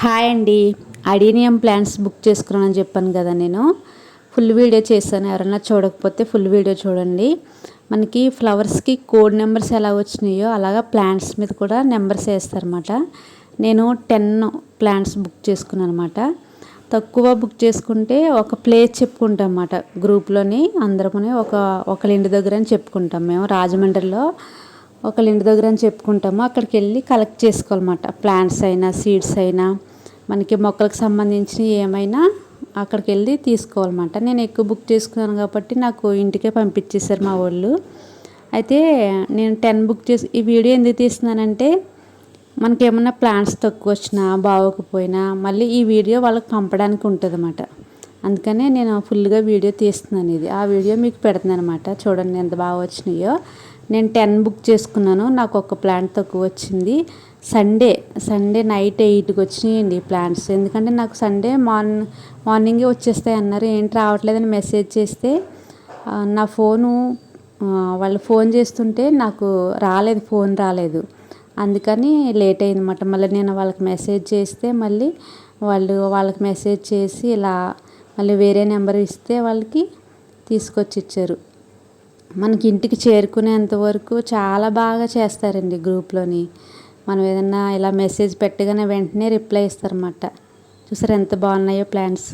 Hi అండి. Adenium plants book చేసుకున్నానని చెప్పాను కదా, నేను ఫుల్ వీడియో చేశాను. ఎవరైనా చూడకపోతే ఫుల్ వీడియో చూడండి. మనకి ఫ్లవర్స్కి కోడ్ నెంబర్స్ ఎలా వచ్చినాయో అలాగా ప్లాంట్స్ మీద కూడా నెంబర్స్ వేస్తారన్నమాట. నేను 10 ప్లాంట్స్ బుక్ చేసుకున్నాను అనమాట. తక్కువ బుక్ చేసుకుంటే ఒక ప్లేస్ చెప్పుకుంటాం అన్నమాట. గ్రూప్లోని అందరముని ఒకళ్ళ ఇంటి దగ్గర అని చెప్పుకుంటాం. మేము రాజమండ్రిలో ఒకళ్ళ ఇంటి దగ్గర అని చెప్పుకుంటాము. అక్కడికి వెళ్ళి కలెక్ట్ చేసుకోవాలన్నమాట. ప్లాంట్స్ అయినా సీడ్స్ అయినా మనకి మొక్కలకు సంబంధించి ఏమైనా అక్కడికి వెళ్ళి తీసుకోవాలన్నమాట. నేను ఎక్కువ బుక్ చేసుకున్నాను కాబట్టి నాకు ఇంటికే పంపించేశారు మా వాళ్ళు. అయితే నేను 10 బుక్ చేసి ఈ వీడియో ఎందుకు తీస్తున్నానంటే, మనకి ఏమన్నా ప్లాంట్స్ తక్కువ వచ్చినా బాగోకపోయినా మళ్ళీ ఈ వీడియో వాళ్ళకి పంపడానికి ఉంటుంది అన్నమాట. అందుకనే నేను ఫుల్గా వీడియో తీస్తున్నాను. ఆ వీడియో మీకు పెడుతున్నాను అనమాట. చూడండి ఎంత బాగా వచ్చినాయో. నేను 10 బుక్ చేసుకున్నాను. నాకు ఒక ప్లాంట్ తక్కువ వచ్చింది. సండే నైట్ 8కి వచ్చినాయండి ప్లాంట్స్. ఎందుకంటే నాకు సండే మార్నింగే వచ్చేస్తాయి అన్నారు. ఏంటి రావట్లేదని మెసేజ్ చేస్తే నా ఫోను వాళ్ళు ఫోన్ చేస్తుంటే నాకు ఫోన్ రాలేదు. అందుకని లేట్ అయిందన్నమాట. మళ్ళీ నేను వాళ్ళకి మెసేజ్ చేస్తే మళ్ళీ వాళ్ళకి మెసేజ్ చేసి ఇలా మళ్ళీ వేరే నెంబర్ ఇస్తే వాళ్ళకి తీసుకొచ్చి ఇచ్చారు. మనకి ఇంటికి చేరుకునేంత వరకు చాలా బాగా చేస్తారండి గ్రూప్లోని. మనం ఏదన్నా ఇలా మెసేజ్ పెట్టగానే వెంటనే రిప్లై ఇస్తారన్నమాట. చూసారు ఎంత బాగున్నాయో ప్లాంట్స్.